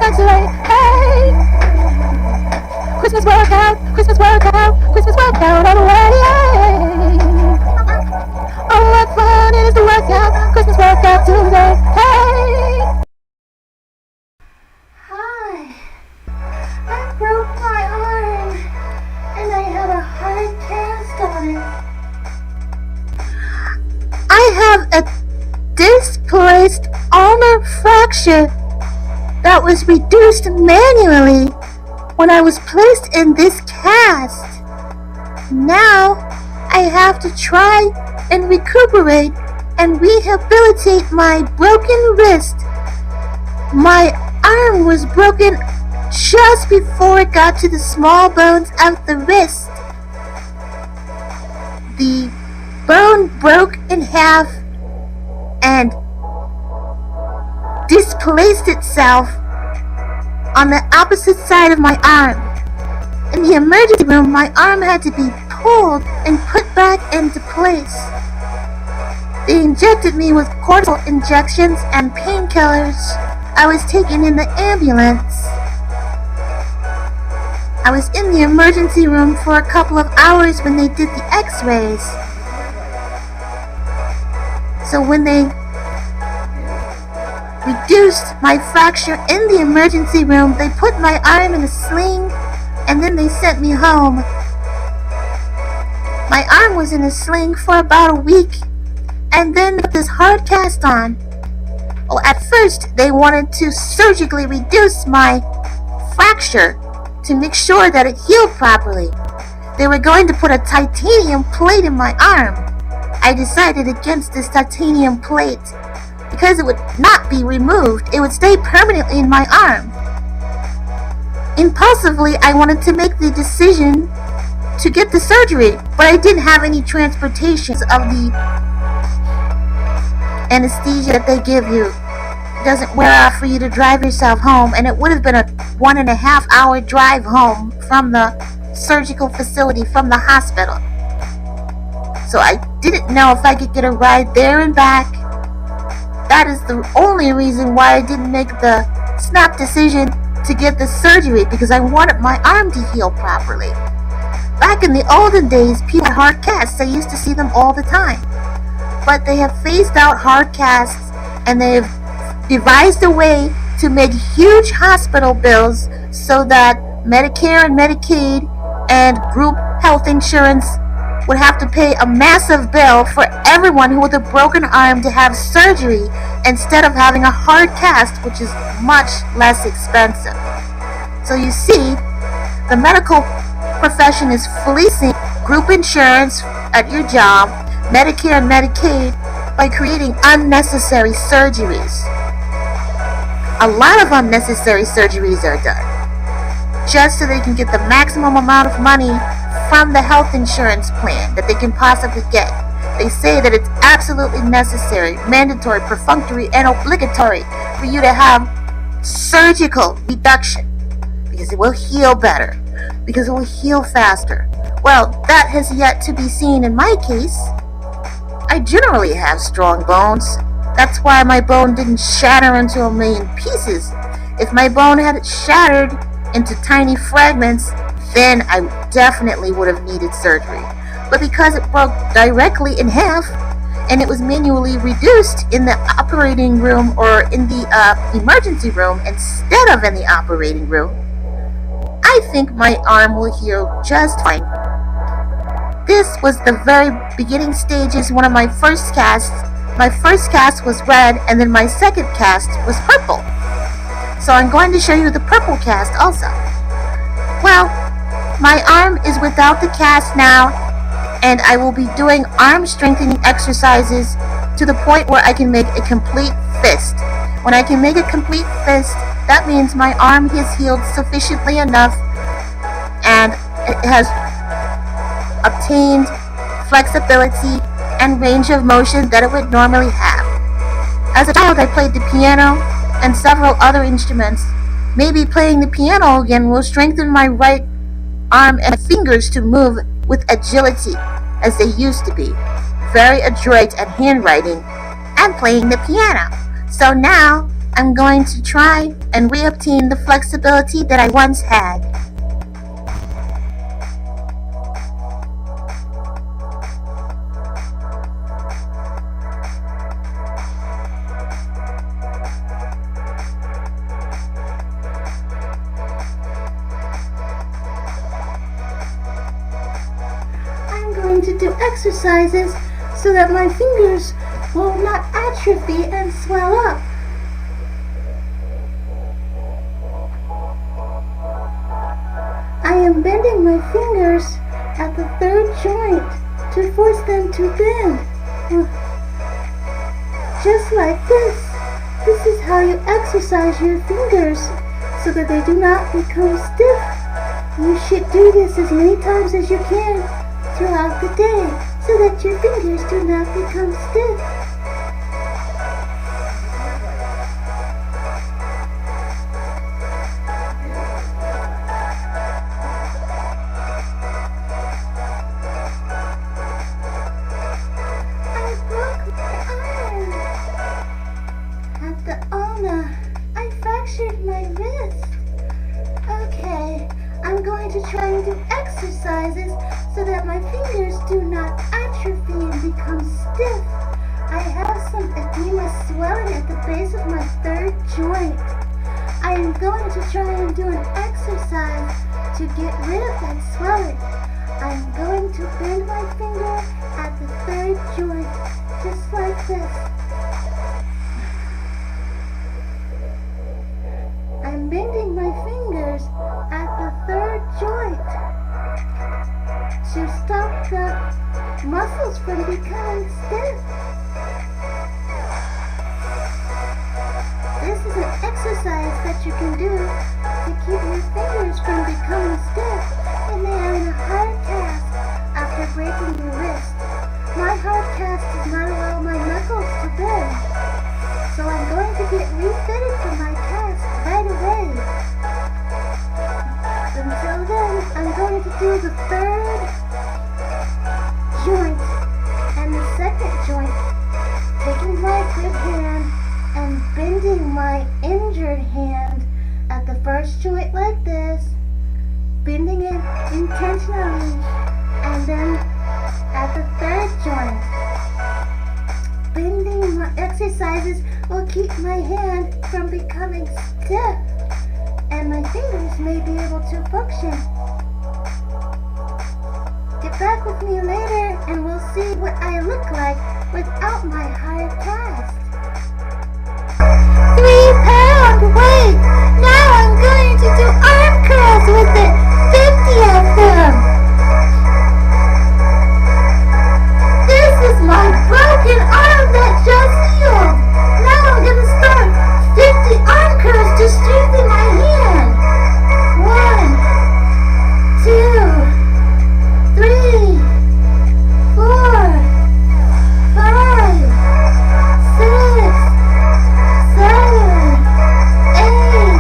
back today. Hey! Christmas workout, Christmas workout, Christmas workout all the way. Oh, what fun it is to work out, Christmas workout today. Hey! Hi, I broke my arm and I have a hard cast on it. I have a displaced ulnar fracture that was reduced manually when I was placed in this cast. Now I have to try and recuperate and rehabilitate my broken wrist. My arm was broken just before it got to the small bones of the wrist. The bone broke in half and displaced itself on the opposite side of my arm. In the emergency room, my arm had to be pulled and put back into place. They injected me with cortisone injections and painkillers. I was taken in the ambulance. I was in the emergency room for a couple of hours when they did the x-rays. So when they reduced my fracture in the emergency room, they put my arm in a sling and then they sent me home. My arm was in a sling for about a week and then put this hard cast on. Well, at first they wanted to surgically reduce my fracture to make sure that it healed properly. They were going to put a titanium plate in my arm. I decided against this titanium plate because it would not be removed. It would stay permanently in my arm. Impulsively, I wanted to make the decision to get the surgery, but I didn't have any transportation of the anesthesia that they give you. It doesn't wear off for you to drive yourself home, and it would have been a 1.5 hour drive home from the surgical facility, from the hospital. So I didn't know if I could get a ride there and back. That is the only reason why I didn't make the snap decision to get the surgery, because I wanted my arm to heal properly. Back in the olden days, people had hard casts. I used to see them all the time. But they have phased out hard casts and they have devised a way to make huge hospital bills so that Medicare and Medicaid and group health insurance would have to pay a massive bill for everyone with a broken arm to have surgery instead of having a hard cast, which is much less expensive. So you see, the medical profession is fleecing group insurance at your job, Medicare and Medicaid, by creating unnecessary surgeries. A lot of unnecessary surgeries are done just so they can get the maximum amount of money from the health insurance plan that they can possibly get. They say that it's absolutely necessary, mandatory, perfunctory, and obligatory for you to have surgical reduction because it will heal better, because it will heal faster. Well, that has yet to be seen in my case. I generally have strong bones. That's why my bone didn't shatter into a million pieces. If my bone had shattered into tiny fragments, then I definitely would have needed surgery. But because it broke directly in half and it was manually reduced in the operating room or in the emergency room instead of in the operating room, I think my arm will heal just fine. This was the very beginning stages, one of my first casts. My first cast was red and then my second cast was purple. So I'm going to show you the purple cast also. Well, my arm is without the cast now, and I will be doing arm strengthening exercises to the point where I can make a complete fist. When I can make a complete fist, that means my arm has healed sufficiently enough and it has obtained flexibility and range of motion that it would normally have. As a child, I played the piano and several other instruments. Maybe playing the piano again will strengthen my right arm and fingers to move with agility as they used to be. Very adroit at handwriting and playing the piano. So now I'm going to try and reobtain the flexibility that I once had. I'm going to do exercises so that my fingers will not atrophy and swell up. I am bending my fingers at the third joint to force them to bend. Just like this. This is how you exercise your fingers so that they do not become stiff. You should do this as many times as you can throughout the day so that your fingers do not become stiff. I fractured my wrist. Okay, I'm going to try and do exercises so that my fingers do not atrophy and become stiff. I have some edema swelling at the base of my third joint. I am going to try and do an exercise to get rid of that swelling. I'm going to bend my finger at the third joint, just like this. I'm bending my fingers at the third joint to stop the muscles from becoming stiff. This is an exercise that you can do to keep your fingers from becoming stiff when they are in a hard cast after breaking your wrist. My hard cast does not allow my knuckles to bend, so I'm going to get refitted for my cast right away. Until then, I'm going to do the third joint and the second joint, taking my good hand and bending my injured hand at the first joint like this, bending it intentionally, and then at the third joint. Bending my exercises will keep my hand from becoming stiff, and my fingers may be able to function. Get back with me later and we'll see what I look like without my hard cast. 3-pound weight! Now I'm going to do arm curls with it! 50 of them! This is my broken arm that just healed! Now I'm going to start 50 arm curls to strengthen my hand! 1, 2, 3, 4, 5, 6, 7, 8,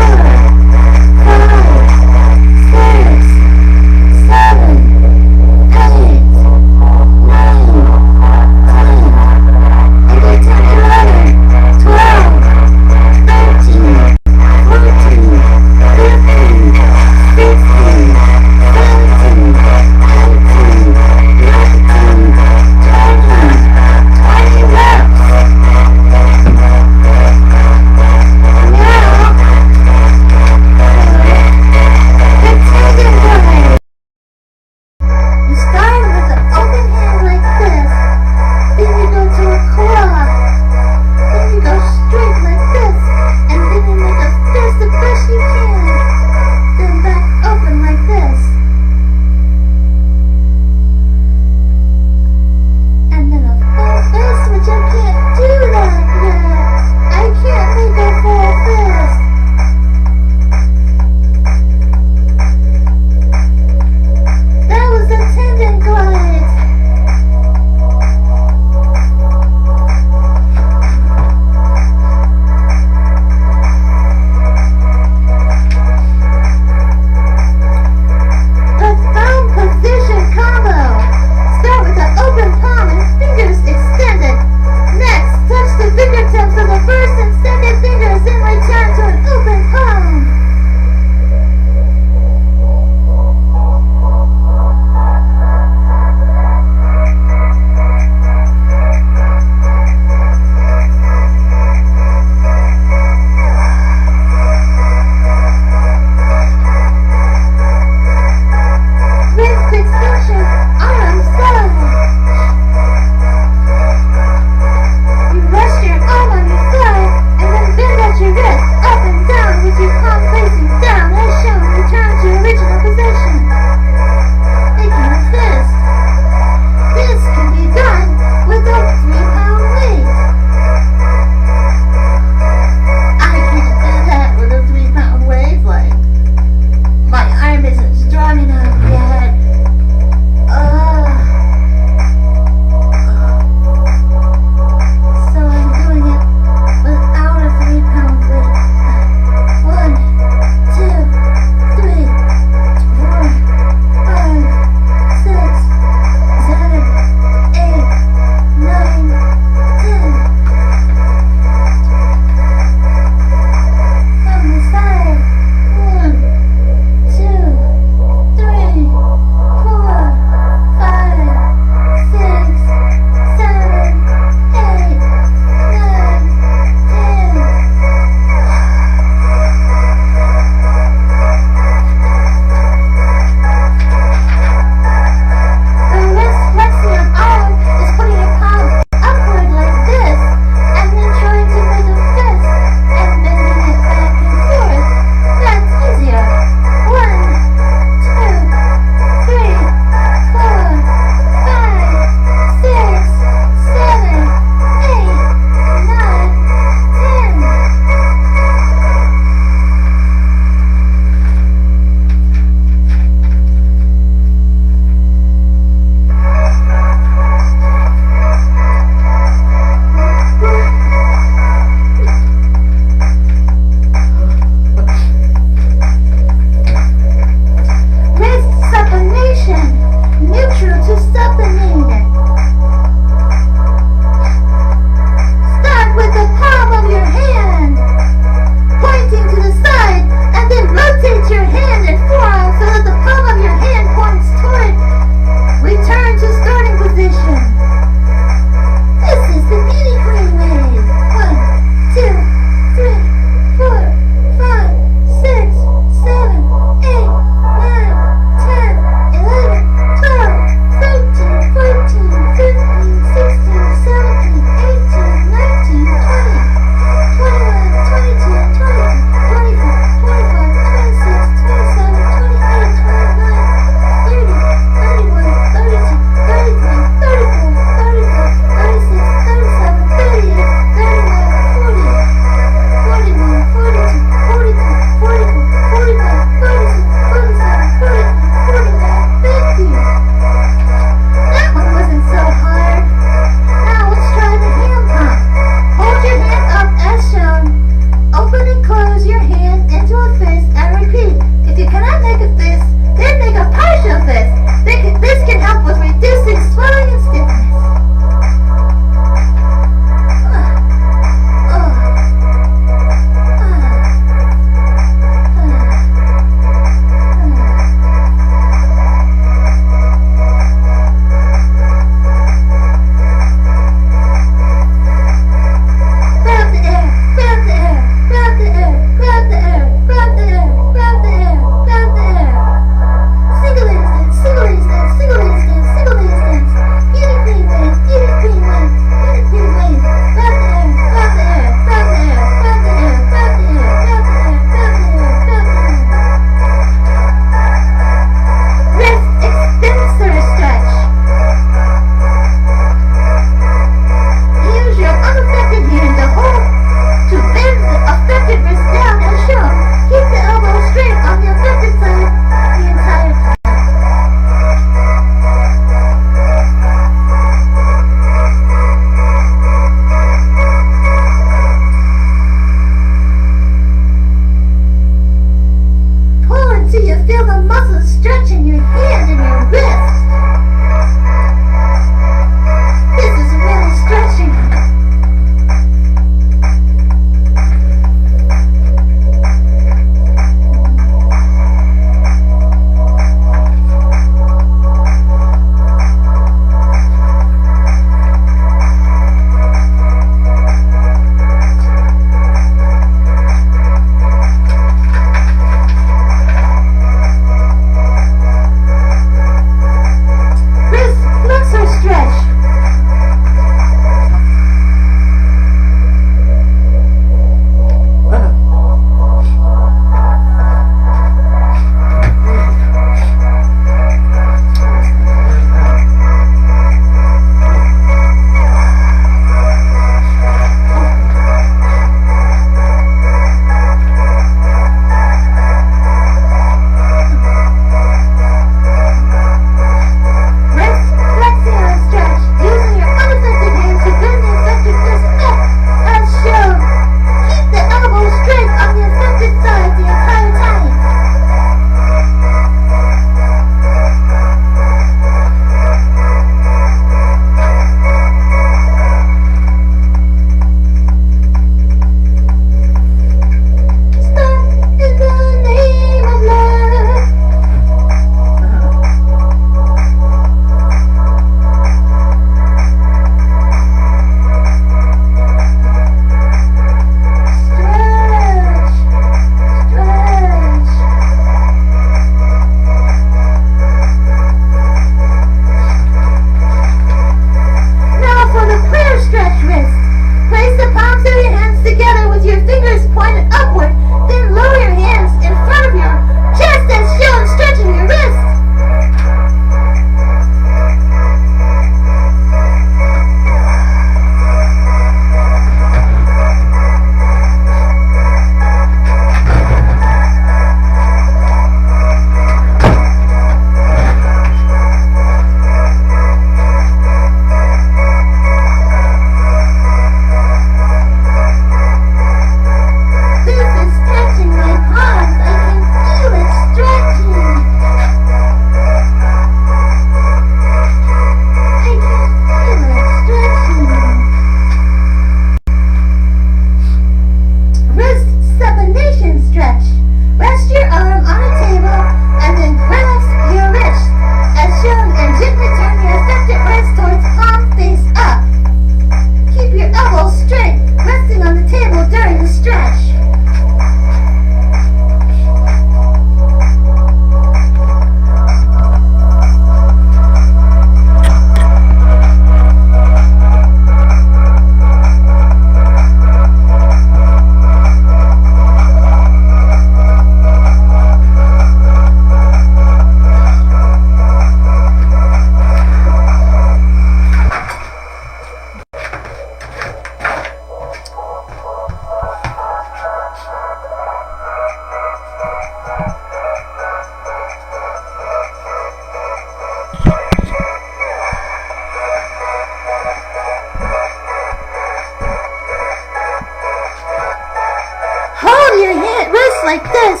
like this.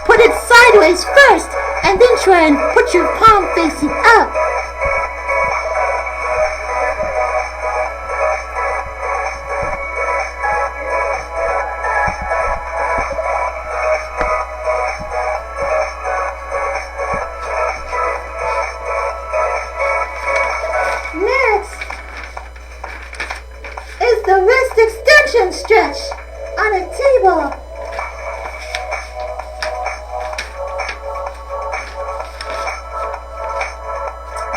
Put it sideways first, and then try and put your palm facing up. Next is the wrist extension stretch on a table.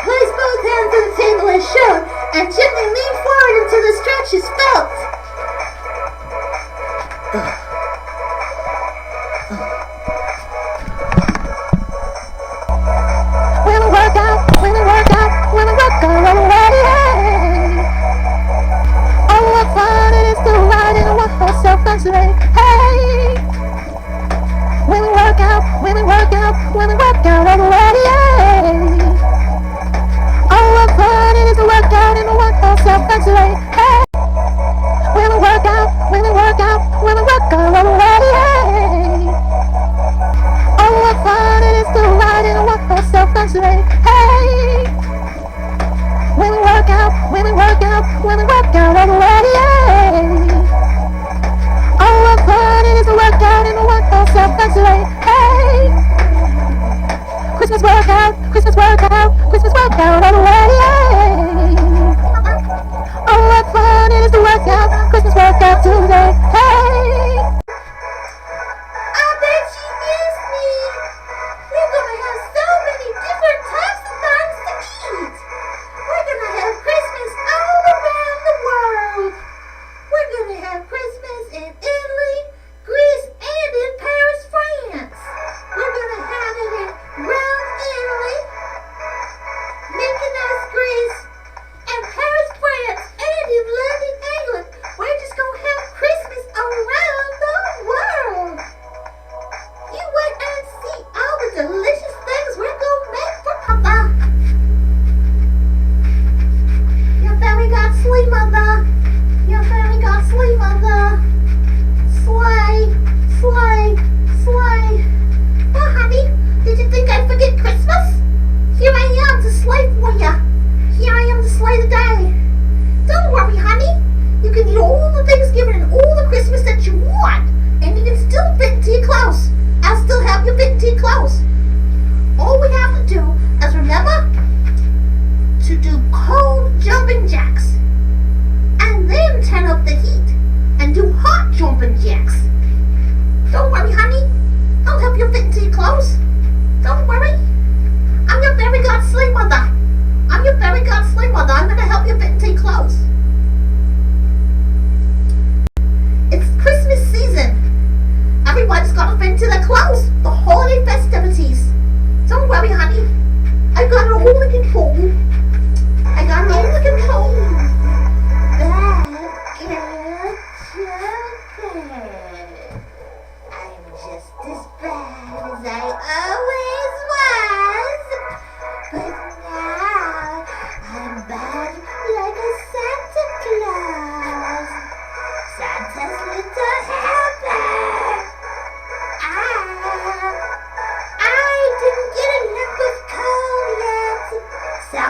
Place both hands on the table as shown and gently lean forward until the stretch is felt. When we work out, oh, what fun it is to ride in a one-horse self-concentrate. Hey! When we work out, already, hey! Oh, what fun it is to work out in a one-horse self-concentrate. Hey! When we work out, already, hey! Oh, what fun it is to ride in a one-horse self-concentrate. Hey! When we work out, already, hey! Oh, what fun it is to work out in a one-horse self-concentrate. Hey! Christmas workout, already, hey! Oh, what fun it is to work out, Christmas workout today. Hey! I bet you missed me. We're gonna have so many different types of things to eat. We're gonna have Christmas all around the world. We're gonna have Christmas in Italy, Greece, and in Paris, France. We're gonna have it in Rome, Italy, Mykonos, Greece, and Paris, France, and in London, England. We're just gonna have Christmas around the world. You wait and see all the delicious things we're gonna make for Papa. Your fairy got sleep, Mother. Your fairy got sleep, Mother. Slay, slay, slay. Oh, honey, did you think I'd forget Christmas? Here I am to slay for ya. Here I am to slay the day. Don't worry, honey. You can eat all the Thanksgiving and all the Christmas that you want, and you can still fit into your clothes. I'll still help you fit into your clothes. All we have to do is remember to do cold jumping jacks, and then turn up the heat and do hot jumping jacks. Don't worry, honey. I'll help you fit into your clothes. Don't worry. I'm your fairy god sleep mother. I'm gonna help you fit into your clothes. It's Christmas season. Everyone's gotta fit into their clothes. The holiday festivities. Don't worry, honey. I got it all under control. I'm just as bad as I always was. But now I'm bad like a Santa Claus. Santa's little helper. I didn't get enough of coal yet, so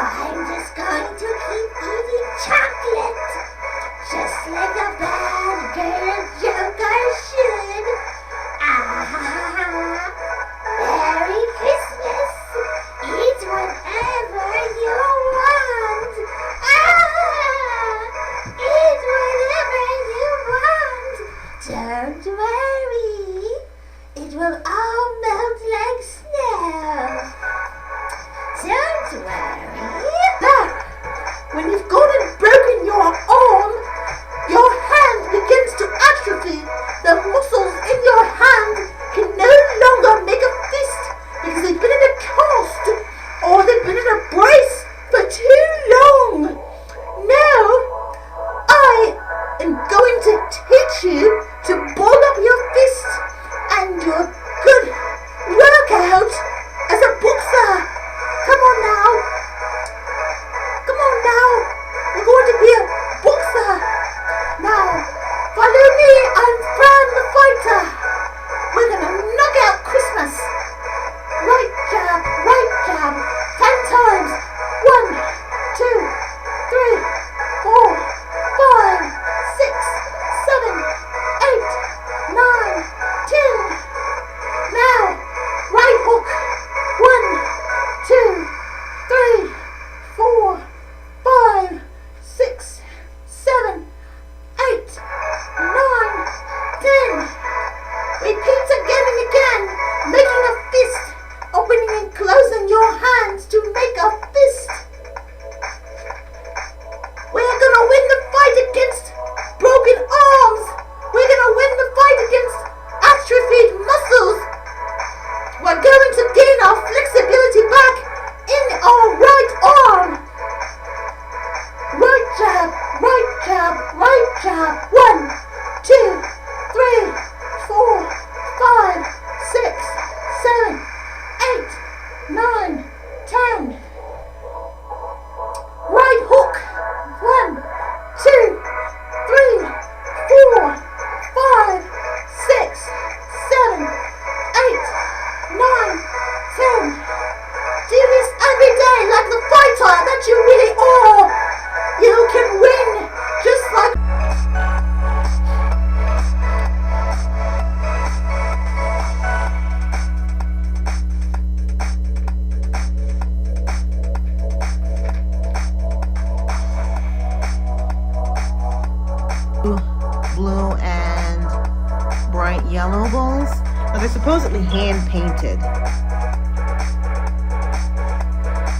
bright yellow bowls. Now they're supposedly hand painted.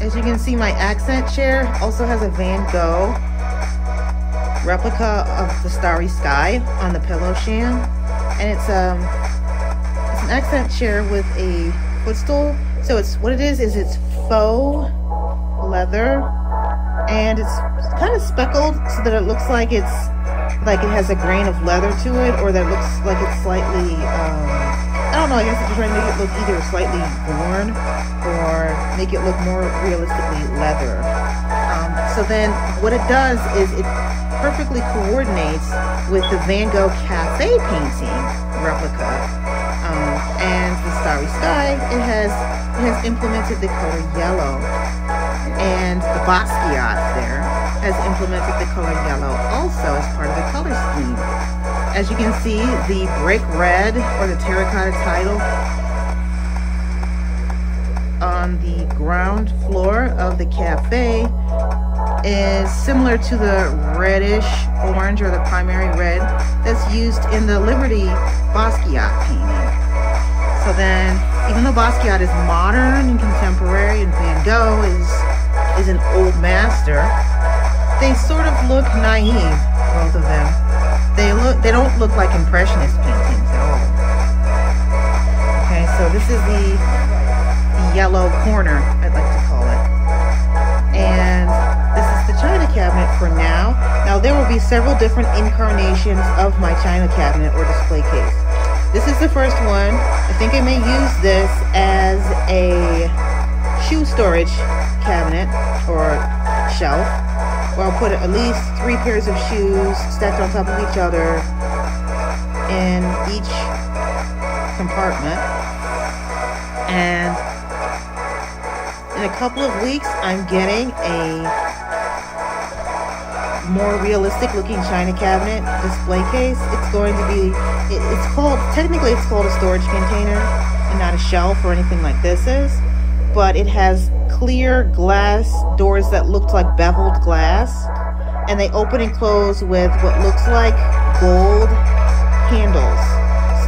As you can see, my accent chair also has a Van Gogh replica of the starry sky on the pillow sham, and it's an accent chair with a footstool. So it's it's faux leather, and it's kind of speckled so that it looks like it has a grain of leather to it, or that it looks like it's slightly I don't know, I guess if you're trying to make it look either slightly worn or make it look more realistically leather. So then what it does is it perfectly coordinates with the Van Gogh cafe painting replica, and the starry sky. It has implemented the color yellow, and the Basquiat there has implemented the color yellow also as part of the color scheme. As you can see, the brick red or the terracotta tile on the ground floor of the cafe is similar to the reddish orange or the primary red that's used in the Liberty Basquiat painting. So then, even though Basquiat is modern and contemporary and Van Gogh is an old master, they sort of look naive, both of them. They don't look like impressionist paintings at all. Okay, so this is the yellow corner, I'd like to call it. And this is the china cabinet for now. Now there will be several different incarnations of my china cabinet or display case. This is the first one. I think I may use this as a shoe storage cabinet or shelf, where I'll put at least 3 pairs of shoes stacked on top of each other in each compartment. And in a couple of weeks, I'm getting a more realistic looking china cabinet display case. It's going to be, technically it's called a storage container and not a shelf or anything like this is, but it has clear glass doors that look like beveled glass, and they open and close with what looks like gold handles,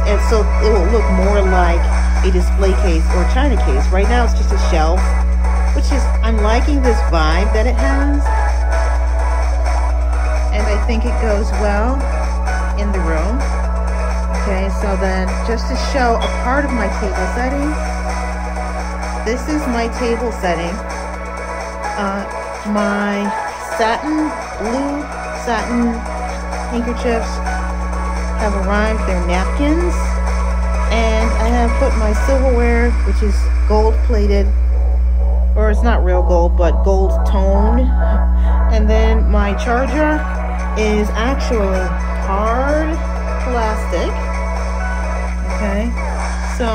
and so it will look more like a display case or a china case. Right now it's just a shelf, which is, I'm liking this vibe that it has, and I think it goes well in the room. Okay, so then just to show a part of my table setting, this is my table setting. My blue satin handkerchiefs have arrived. They're napkins, and I have put my silverware, which is gold plated, or it's not real gold, but gold tone. And then my charger is actually hard plastic. Okay, so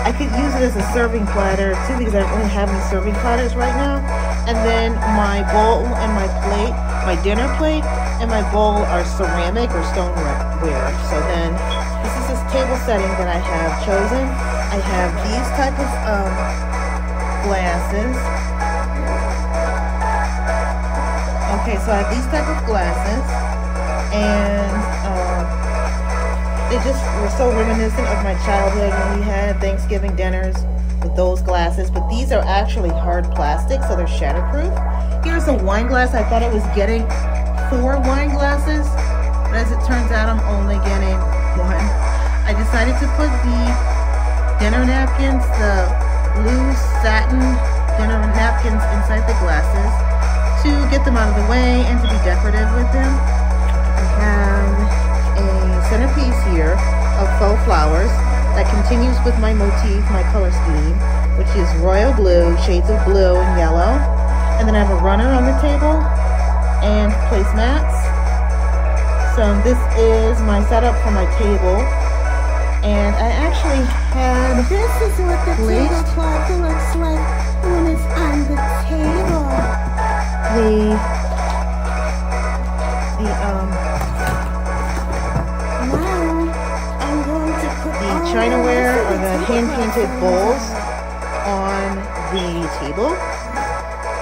I could use it as a serving platter too, because I don't really have any serving platters right now. And then my bowl and my plate, my dinner plate and my bowl are ceramic or stoneware. So then this is this table setting that I have chosen. I have these type of glasses. Okay, so I have these type of glasses, and they just were so reminiscent of my childhood when we had Thanksgiving dinners with those glasses. But these are actually hard plastic, so they're shatterproof. Here's a wine glass. I thought I was getting 4 wine glasses, but as it turns out, I'm only getting 1. I decided to put the dinner napkins, the blue satin dinner napkins, inside the glasses to get them out of the way and to be decorative with them. I have a centerpiece here of faux flowers that continues with my motif, my color scheme, which is royal blue, shades of blue and yellow. And then I have a runner on the table and placemats. So this is my setup for my table. And I actually had This is what the tablecloth looks like when it's on the table. the chinaware or the hand-painted bowls on the table,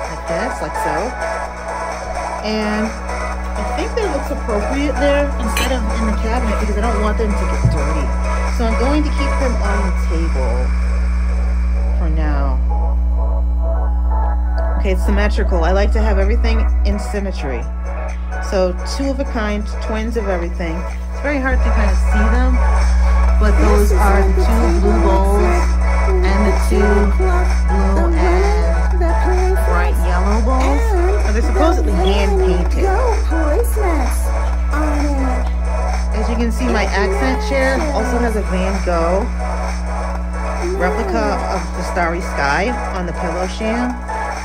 like this, like so. And I think think that looks appropriate there instead of in the cabinet because I don't want them to get dirty. So I'm going to keep them on the table for now. Okay, it's symmetrical. I like to have everything in symmetry. So two of a kind, twins of everything. It's very hard to kind of see them, but those are the two blue bowls and the two blue and bright yellow bowls. Now they're supposedly hand painted. As you can see, my accent chair also has a Van Gogh replica of the starry sky on the pillow sham,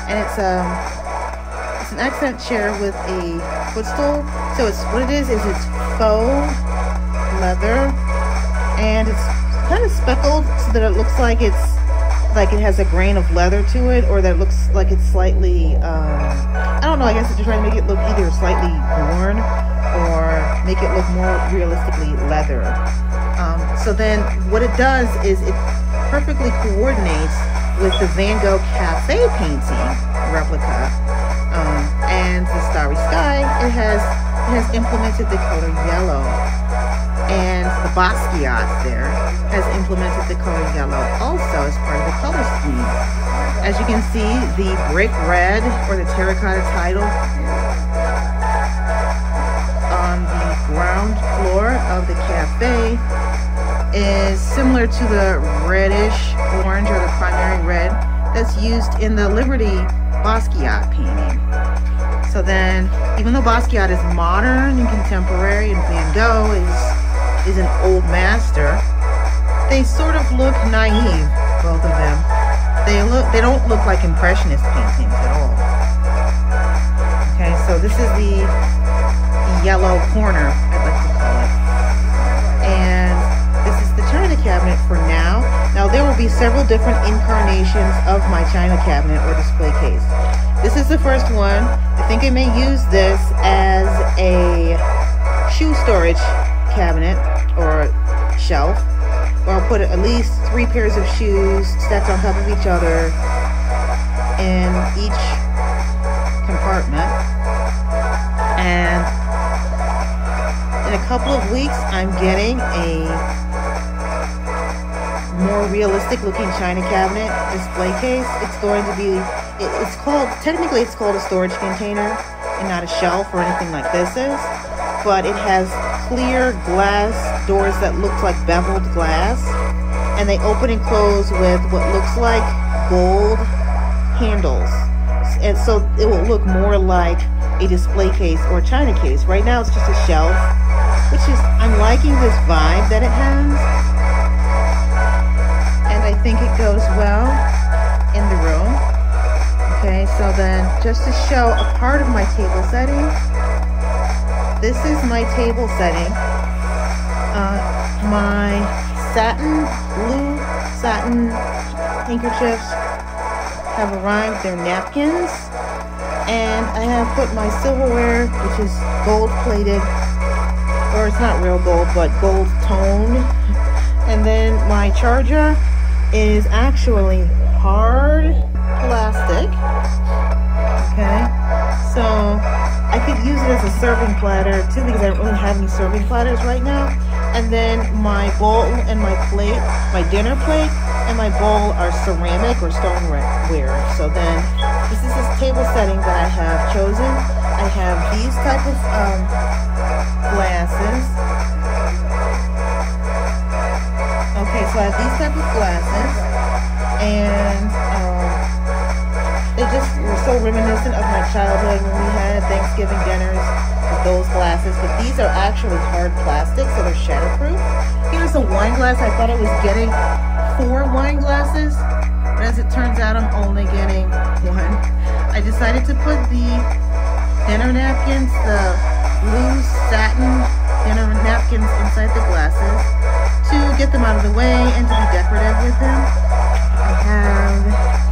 and it's an accent chair with a footstool. So it's what it is it's faux leather, and it's kind of speckled so that it looks like it has a grain of leather to it, or that it looks like it's slightly I don't know, I guess they're trying to make it look either slightly worn or make it look more realistically leather. So then what it does is it perfectly coordinates with the Van Gogh cafe painting replica, and the starry sky. It has implemented the color yellow, and the Basquiat there has implemented the color yellow also as part of the color scheme. As you can see, the brick red or the terracotta title on the ground floor of the cafe is similar to the reddish orange or the primary red that's used in the Liberty Basquiat painting. So then, even though Basquiat is modern and contemporary and Van Gogh is an old master, they sort of look naive, both of them. They don't look like impressionist paintings at all. Okay, so this is the yellow corner, I'd like to call it. And this is the china cabinet for now. Now there will be several different incarnations of my china cabinet or display case. This is the first one. I think I may use this as a shoe storage cabinet or shelf, where I'll put at least 3 pairs of shoes stacked on top of each other in each compartment. And in a couple of weeks, I'm getting a more realistic looking china cabinet display case. It's going to be, technically it's called a storage container and not a shelf or anything like this is, but it has clear glass doors that look like beveled glass, and they open and close with what looks like gold handles, and so it will look more like a display case or a china case. Right now it's just a shelf, which is, I'm liking this vibe that it has, and I think it goes well in the room. Okay, so then just to show a part of my table setting, this is my table setting. My blue satin handkerchiefs have arrived. They're napkins, and I have put my silverware, which is gold plated, or it's not real gold, but gold toned. And then my charger is actually hard plastic. Okay, so I could use it as a serving platter too, because I don't really have any serving platters right now. And then my bowl and my plate, my dinner plate and my bowl are ceramic or stoneware. So then this is this table setting that I have chosen. I have these type of glasses. Okay, so I have these type of glasses, and they just were so reminiscent of my childhood when we had Thanksgiving dinners with those glasses. But these are actually hard plastic, so they're shatterproof. Here's a wine glass. I thought I was getting 4 wine glasses, but as it turns out, I'm only getting 1. I decided to put the dinner napkins, the blue satin dinner napkins, inside the glasses to get them out of the way and to be decorative with them. I have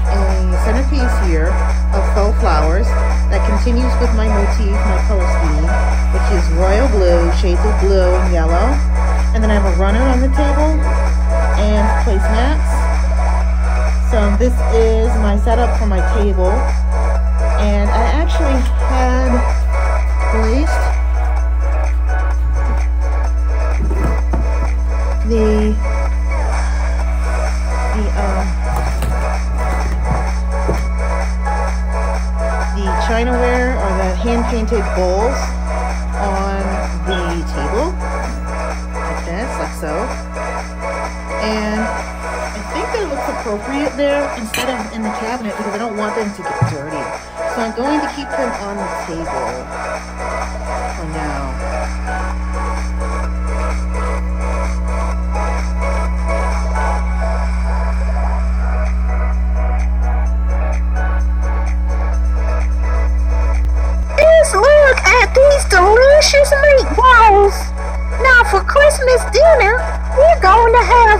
a centerpiece here of faux flowers that continues with my motif, my color scheme, which is royal blue, shades of blue and yellow. And then I have a runner on the table and placemats. So this is my setup for my table. And I actually had placed the chinaware or the hand-painted bowls on the table, like this, like so. And I think that it looks appropriate there instead of in the cabinet because I don't want them to get dirty. So I'm going to keep them on the table for now. Look at these delicious meatballs. Now for Christmas dinner, we're going to have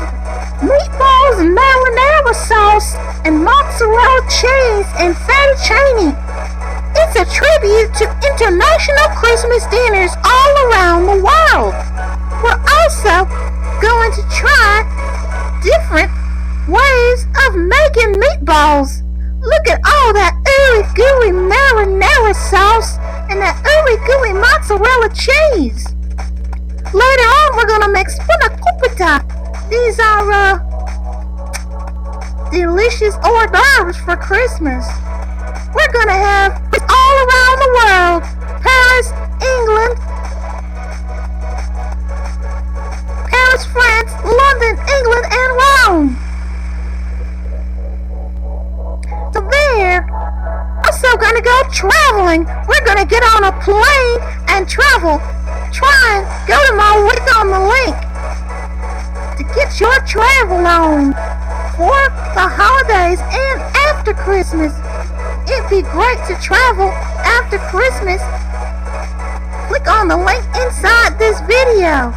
meatballs and marinara sauce and mozzarella cheese and fettuccine. It's a tribute to international Christmas dinners all around the world. We're also going to try different ways of making meatballs. Look at all that ooey gooey marinara sauce and that ooey gooey mozzarella cheese. Later on, we're gonna make spanakopita. These are delicious hors d'oeuvres for Christmas. We're gonna have all around the world: Paris, England, Paris, France, London, England, and Rome. So there. Also gonna go traveling. We're gonna get on a plane and travel. Try and go to my link on the link to get your travel on for the holidays and after Christmas. It'd be great to travel after Christmas. Click on the link inside this video.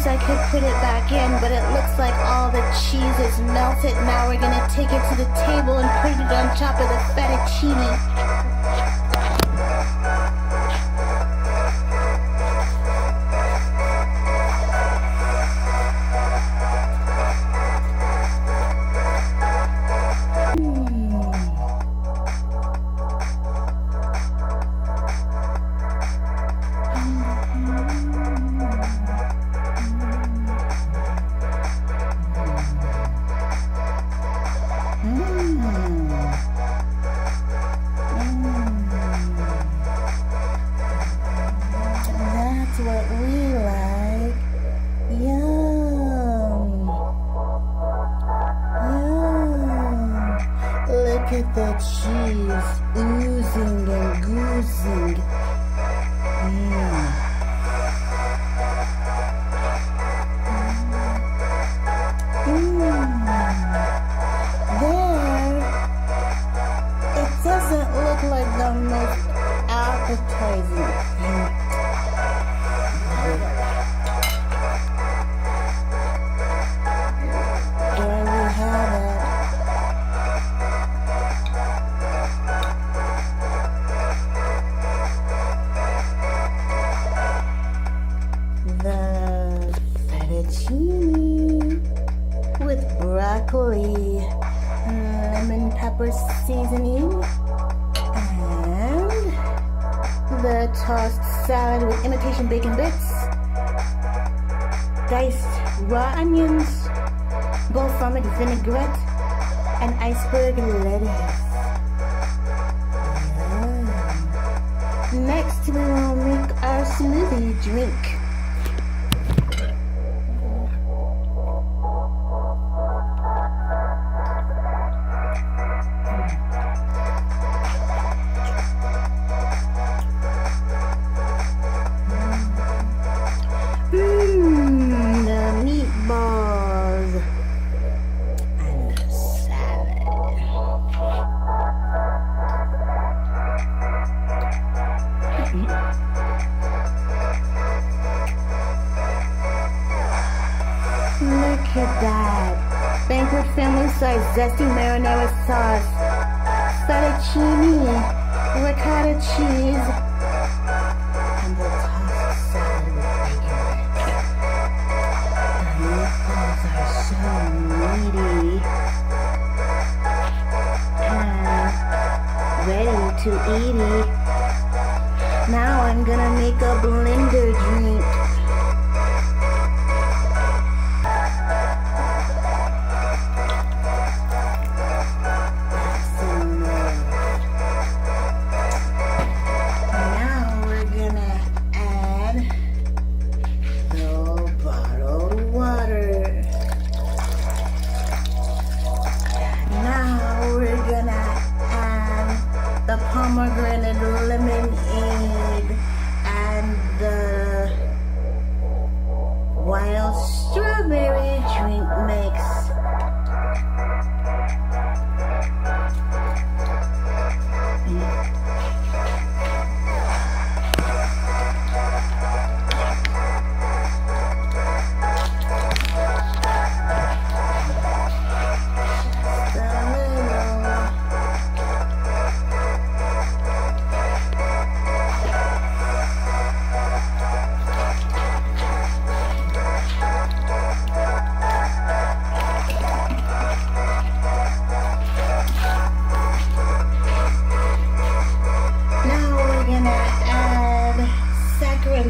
I could put it back in, but it looks like all the cheese is melted. Now we're gonna take it to the table and put it on top of the fettuccine. What we like. Yum. Yum. Look at the cheese oozing and goozing. There, it doesn't look like the most appetizing thing. With broccoli, lemon pepper seasoning, and the tossed salad with imitation bacon bits, diced raw onions, balsamic vinaigrette, and iceberg lettuce. Next, we will make our smoothie drink. Look at that. Banquet family size zesty marinara sauce, fettuccine, ricotta cheese, and the tossed salad with bacon. The meatballs are so meaty and ready to eat. Now I'm gonna make a blender drink. Pomegranate lemonade and the wild strawberry drink mix.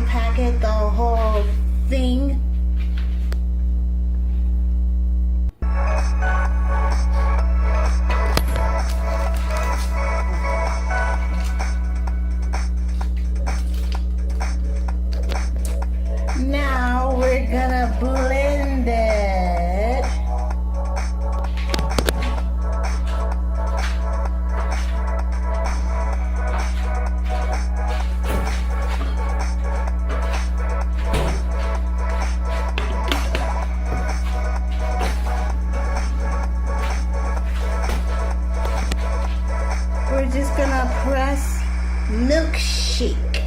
Packet the whole thing. Now we're gonna blend it. We're just gonna press milkshake.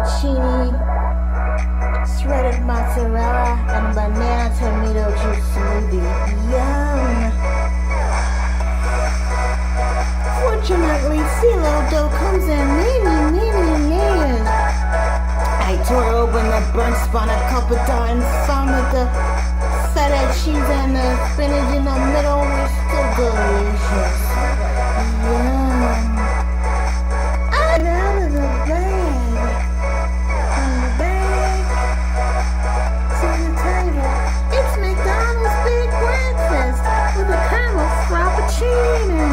fettuccine, shredded mozzarella, and banana tomato juice smoothie. Yum! Fortunately, phyllo dough comes in many layers. I tore open the burnt spot a couple times, found that the feta cheese and the spinach in the middle were still delicious. Yum! I got out of the bag. From the bag to the table. It's McDonald's Big Breakfast with a caramel frappuccino.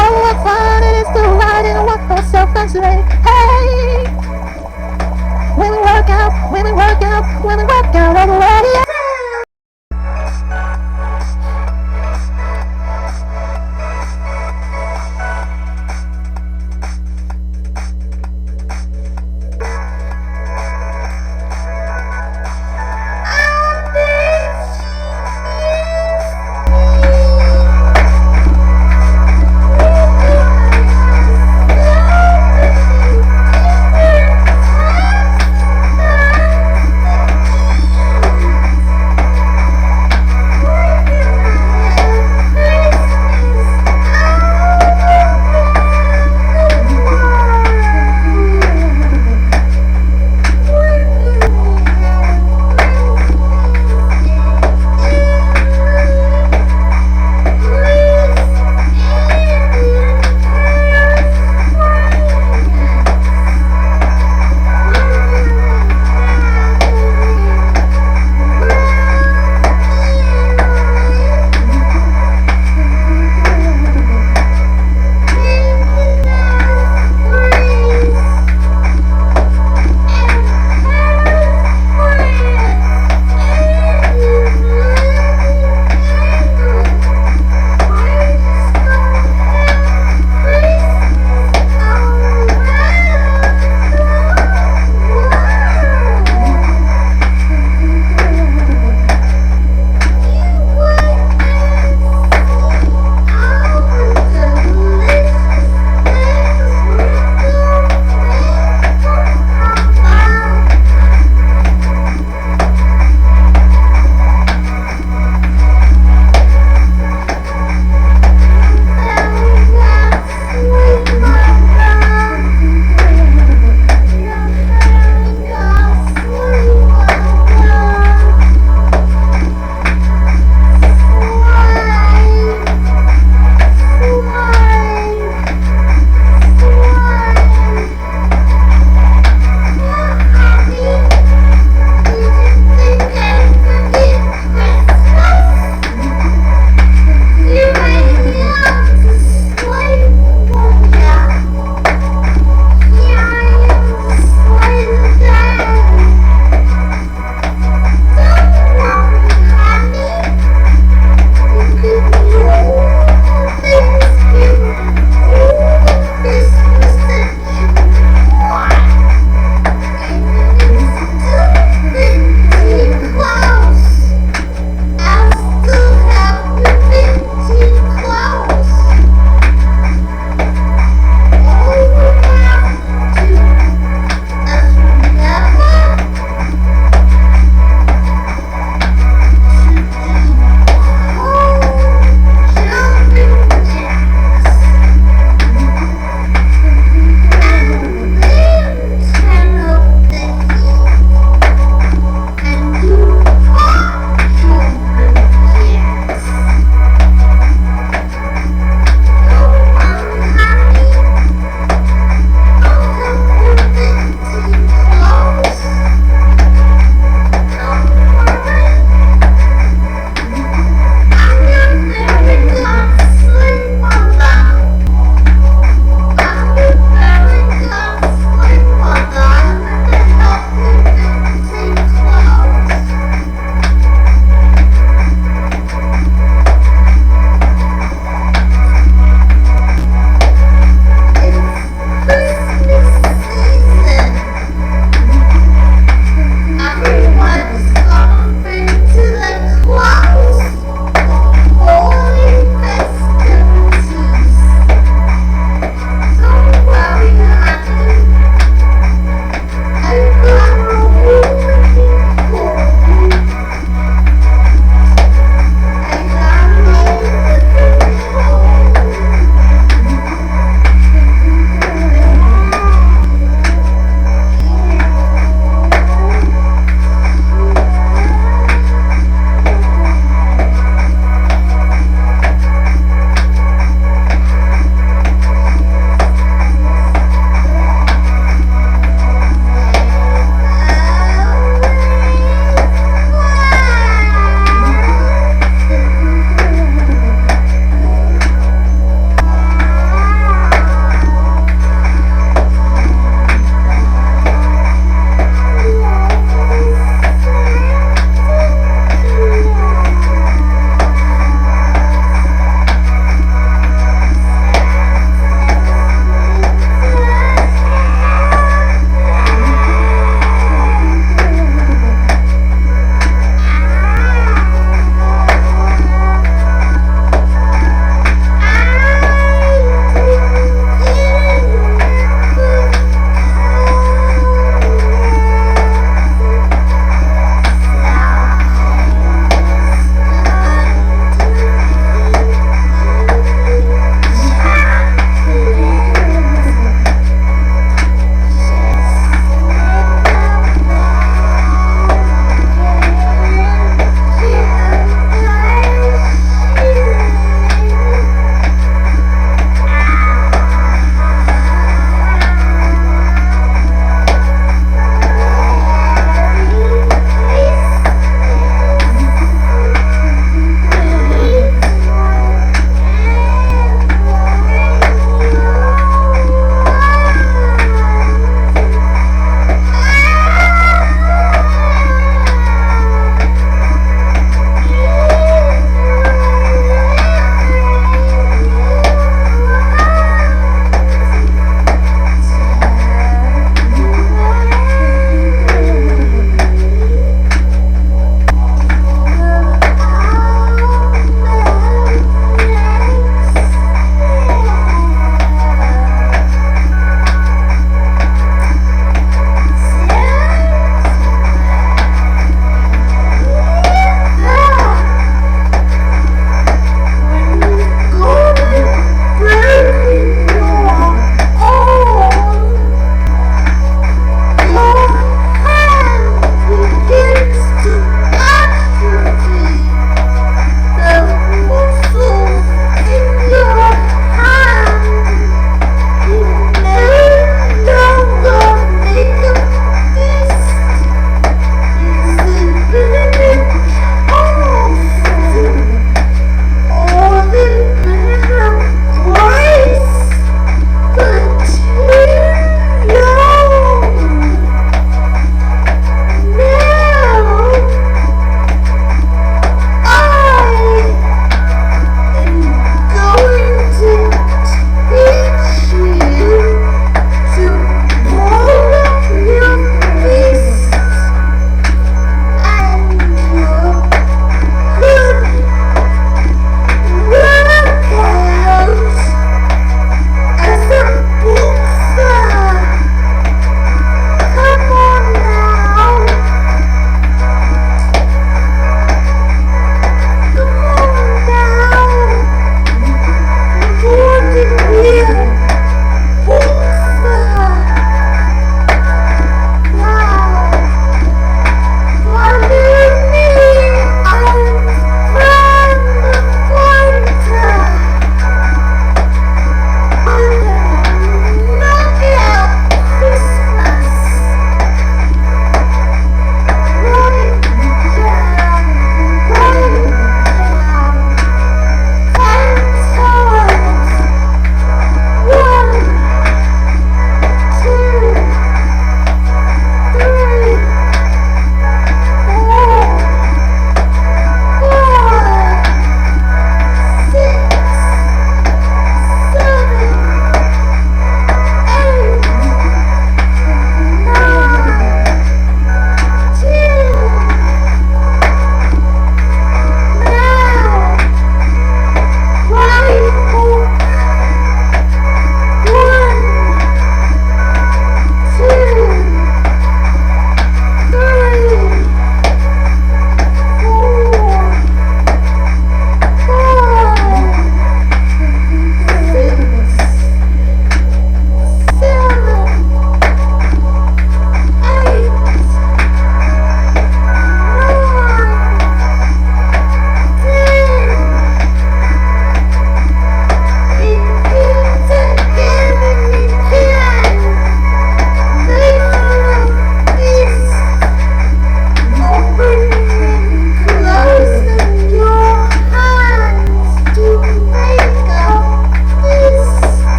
Oh, what fun it is to ride in a one-horse open sleigh.